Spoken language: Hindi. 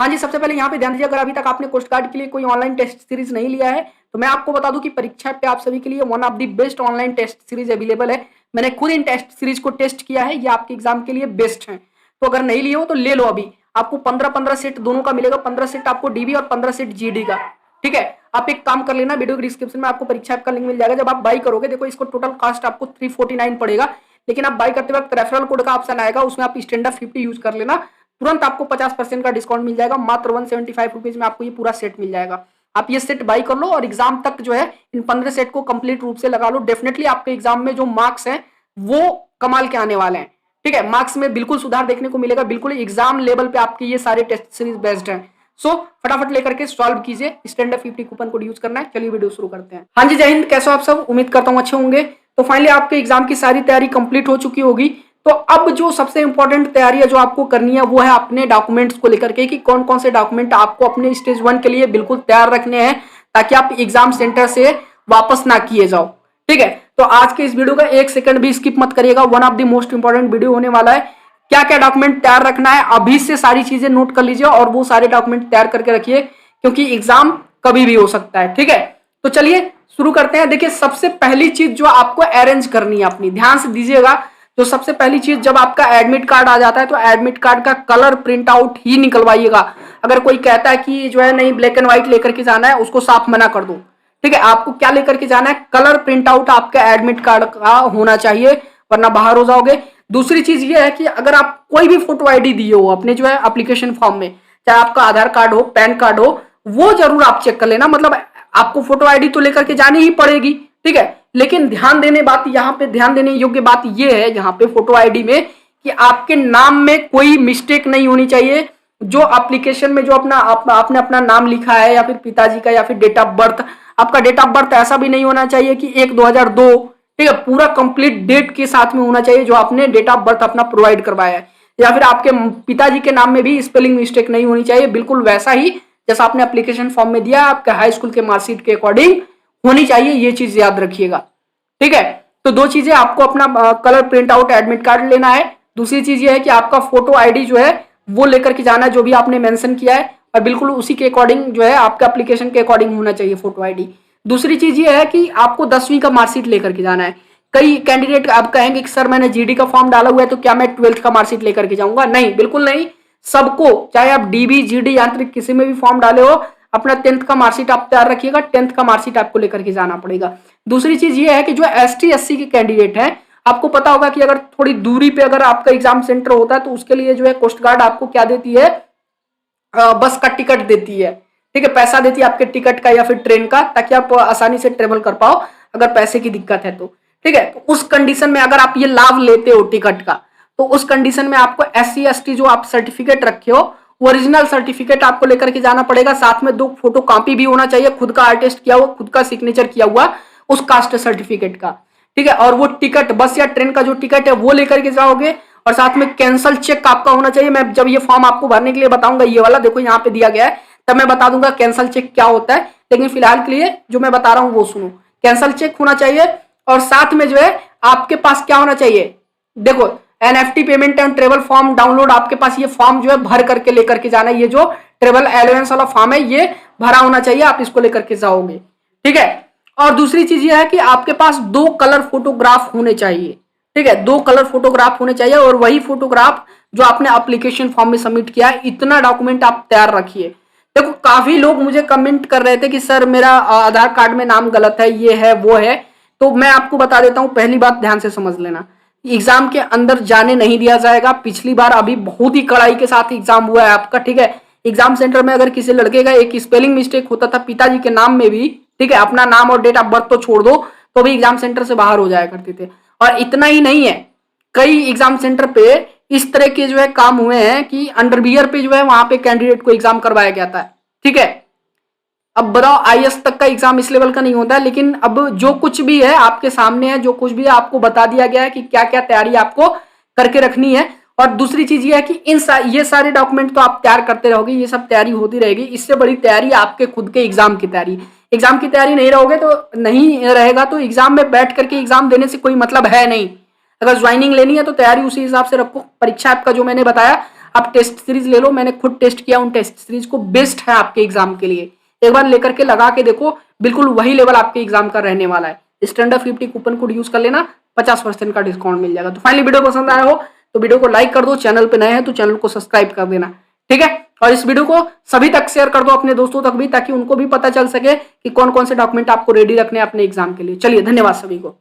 हाँ जी, सबसे पहले यहाँ पे ध्यान दीजिए, अगर अभी तक आपने कोस्ट गार्ड के लिए कोई ऑनलाइन टेस्ट सीरीज नहीं लिया है तो मैं आपको बता दूं कि परीक्षा पे आप सभी के लिए one of the best online test series available है। मैंने खुद इन टेस्ट सीरीज को टेस्ट किया है, ये आपके एग्जाम के लिए बेस्ट है। तो अगर नहीं लिए हो तो ले लो अभी। आपको 15-15 सेट दोनों का मिलेगा, 15 सेट आपको डीबी और 15 सेट जीडी का। ठीक है, आप एक काम कर लेना, वीडियो के डिस्क्रिप्शन में आपको परीक्षा ऐप का लिंक मिल जाएगा। जब आप बाई करोगे, देखो इसको टोटल कॉस्ट आपको 349 पड़ेगा, लेकिन आप बाई करते वक्त रेफरल कोड का ऑप्शन आएगा, उसमें आप स्टैंडर्ड 50 यूज कर लेना, तुरंत आपको 50% का डिस्काउंट मिल जाएगा। मात्र 175 रुपीज में आपको ये पूरा सेट मिल जाएगा। आप ये सेट बाई कर लो और एग्जाम तक जो है इन 15 सेट को कंप्लीट रूप से लगा लो। डेफिनेटली आपके एग्जाम में जो मार्क्स हैं वो कमाल के आने वाले हैं। ठीक है, मार्क्स में बिल्कुल सुधार देखने को मिलेगा, बिल्कुल एग्जाम लेवल पे आपके ये सारे टेस्ट सीरीज बेस्ड हैं। सो फटाफट लेकर के सॉल्व कीजिए, स्टैंडर्ड 50 कूपन कोड यूज करना है। चलिए वीडियो शुरू करते हैं। हाँ जी, जय हिंद, कैसे हो आप सब? उम्मीद करता हूँ अच्छे होंगे। तो फाइनली आपके एग्जाम की सारी तैयारी कंप्लीट हो चुकी होगी। तो अब जो सबसे इंपॉर्टेंट तैयारी है जो आपको करनी है वो है अपने डॉक्यूमेंट्स को लेकर के, कि कौन कौन से डॉक्यूमेंट आपको अपने स्टेज 1 के लिए बिल्कुल तैयार रखने हैं, ताकि आप एग्जाम सेंटर से वापस ना किए जाओ। ठीक है, तो आज के इस वीडियो का एक सेकंड भी स्किप मत करिएगा, one of the most important video होने वाला है। क्या क्या डॉक्यूमेंट तैयार रखना है अभी से सारी चीजें नोट कर लीजिए और वो सारे डॉक्यूमेंट तैयार करके रखिए, क्योंकि एग्जाम कभी भी हो सकता है। ठीक है, तो चलिए शुरू करते हैं। देखिए, सबसे पहली चीज जो आपको अरेंज करनी है अपनी, ध्यान से दीजिएगा। तो सबसे पहली चीज, जब आपका एडमिट कार्ड आ जाता है तो एडमिट कार्ड का कलर प्रिंट आउट ही निकलवाइएगा। अगर कोई कहता है कि जो है नहीं ब्लैक एंड व्हाइट लेकर के जाना है, उसको साफ मना कर दो। ठीक है, आपको क्या लेकर के जाना है? कलर प्रिंट आउट आपका एडमिट कार्ड का होना चाहिए, वरना बाहर हो जाओगे। दूसरी चीज ये है कि अगर आप कोई भी फोटो आईडी दिए हो अपने जो है एप्लीकेशन फॉर्म में, चाहे आपका आधार कार्ड हो, पैन कार्ड हो, वो जरूर आप चेक कर लेना। मतलब आपको फोटो आईडी तो लेकर के जानी ही पड़ेगी। ठीक है, लेकिन ध्यान देने बात यहाँ पे, ध्यान देने योग्य बात ये है यहाँ पे फोटो आईडी में, कि आपके नाम में कोई मिस्टेक नहीं होनी चाहिए। जो एप्लीकेशन में जो आपने अपना नाम लिखा है, या फिर पिताजी का, या फिर डेट ऑफ बर्थ, आपका डेट ऑफ बर्थ ऐसा भी नहीं होना चाहिए कि 1/2002। ठीक है, पूरा कंप्लीट डेट के साथ में होना चाहिए जो आपने डेट ऑफ बर्थ अपना प्रोवाइड करवाया है। या फिर आपके पिताजी के नाम में भी स्पेलिंग मिस्टेक नहीं होनी चाहिए, बिल्कुल वैसा ही जैसा आपने एप्लीकेशन फॉर्म में दिया, आपके हाई स्कूल के मार्कशीट के अकॉर्डिंग होनी चाहिए। ये चीज याद रखिएगा। ठीक है, तो दो चीजें, आपको अपना colour print out admit card लेना है। दूसरी चीज ये है कि आपका फोटो आईडी जो है वो लेकर के जाना है, जो भी आपने मेंशन किया है, और बिल्कुल उसी के अकॉर्डिंग जो है आपके एप्लीकेशन के अकॉर्डिंग होना चाहिए फोटो आईडी। दूसरी चीज ये है कि आपको 10वीं का मार्कशीट लेकर के जाना है। कई कैंडिडेट आप कहेंगे कि सर मैंने जीडी का फॉर्म डाला हुआ है, तो क्या मैं 12th का मार्कशीट लेकर के जाऊंगा? नहीं, बिल्कुल नहीं। सबको, चाहे आप डीबी, जीडी, यांत्रिक किसी में भी फॉर्म डाले हो, अपना 10th का मार्कशीट आप तैयार रखिएगा। 10th का मार्कशीट आपको लेकर के जाना पड़ेगा। दूसरी चीज ये है कि जो ST SC के कैंडिडेट हैं, आपको पता होगा कि अगर थोड़ी दूरी पे अगर आपका एग्जाम सेंटर होता है तो उसके लिए जो है कोस्ट गार्ड आपको क्या देती है? बस का टिकट देती है। ठीक है, पैसा देती है आपके टिकट का या फिर ट्रेन का, ताकि आप आसानी से ट्रेवल कर पाओ अगर पैसे की दिक्कत है तो। ठीक है, तो उस कंडीशन में अगर आप ये लाभ लेते हो टिकट का, तो उस कंडीशन में आपको SC ST जो आप सर्टिफिकेट रखे हो, ओरिजिनल सर्टिफिकेट आपको लेकर के जाना पड़ेगा। साथ में 2 फोटो कॉपी भी होना चाहिए, खुद का आर्टिस्ट किया हुआ, खुद का सिग्नेचर किया हुआ उस कास्ट सर्टिफिकेट का। ठीक है, और वो टिकट, बस या ट्रेन का जो टिकट है वो लेकर के जाओगे, और साथ में कैंसल चेक आपका होना चाहिए। मैं जब ये फॉर्म आपको भरने के लिए बताऊंगा, ये वाला देखो यहाँ पे दिया गया है, तब मैं बता दूंगा कैंसल चेक क्या होता है। लेकिन फिलहाल के लिए जो मैं बता रहा हूँ वो सुनो। कैंसल चेक होना चाहिए, और साथ में जो है आपके पास क्या होना चाहिए? देखो, NFT payment and travel form download, आपके पास ये फॉर्म जो है भर करके लेकर के जाना है। ये जो ट्रेवल अलाउंस वाला फॉर्म है ये भरा होना चाहिए, आप इसको लेकर के जाओगे। ठीक है, और दूसरी चीज ये है कि आपके पास 2 कलर फोटोग्राफ होने चाहिए। ठीक है, 2 कलर फोटोग्राफ होने चाहिए, और वही फोटोग्राफ जो आपने एप्लीकेशन फॉर्म में सबमिट किया है। इतना डॉक्यूमेंट आप तैयार रखिए। देखो, काफी लोग मुझे कमेंट कर रहे थे कि सर मेरा आधार कार्ड में नाम गलत है, ये है वो है। तो मैं आपको बता देता हूं, पहली बात ध्यान से समझ लेना, एग्जाम के अंदर जाने नहीं दिया जाएगा। पिछली बार अभी बहुत ही कड़ाई के साथ एग्जाम हुआ है आपका। ठीक है, एग्जाम सेंटर में अगर किसी लड़के का एक स्पेलिंग मिस्टेक होता था पिताजी के नाम में भी, ठीक है, अपना नाम और डेट ऑफ बर्थ तो छोड़ दो, तो भी एग्जाम सेंटर से बाहर हो जाया करते थे। और इतना ही नहीं है, कई एग्जाम सेंटर पे इस तरह के जो है काम हुए हैं कि अंडरवियर पे जो है वहां पे कैंडिडेट को एग्जाम करवाया गया था। ठीक है, अब बताओ, IAS तक का एग्जाम इस लेवल का नहीं होता है, लेकिन अब जो कुछ भी है आपके सामने है, जो कुछ भी है आपको बता दिया गया है कि क्या क्या तैयारी आपको करके रखनी है। और दूसरी चीज ये है कि ये सारे डॉक्यूमेंट तो आप तैयार करते रहोगे, ये सब तैयारी होती रहेगी। इससे बड़ी तैयारी आपके खुद के एग्जाम की तैयारी। एग्जाम की तैयारी नहीं रहोगे तो नहीं रहेगा तो एग्जाम में बैठ करके एग्जाम देने से कोई मतलब है नहीं। अगर ज्वाइनिंग लेनी है तो तैयारी उसी हिसाब से रखो। परीक्षा ऐप का जो मैंने बताया, आप टेस्ट सीरीज ले लो, मैंने खुद टेस्ट किया उन टेस्ट सीरीज को, बेस्ट है आपके एग्जाम के लिए। एक बार लेकर के लगा के देखो, बिल्कुल वही लेवल आपके एग्जाम का रहने वाला है। स्टैंडर्ड 50 कूपन कोड यूज कर लेना, 50% का डिस्काउंट मिल जाएगा। तो फाइनली वीडियो पसंद आया हो तो वीडियो को लाइक कर दो, चैनल पे नए हैं तो चैनल को सब्सक्राइब कर देना, ठीक है। और इस वीडियो को सभी तक शेयर कर दो, अपने दोस्तों तक भी, ताकि उनको भी पता चल सके कि कौन कौन से डॉक्यूमेंट आपको रेडी रखने हैं अपने एग्जाम के लिए। चलिए, धन्यवाद सभी को।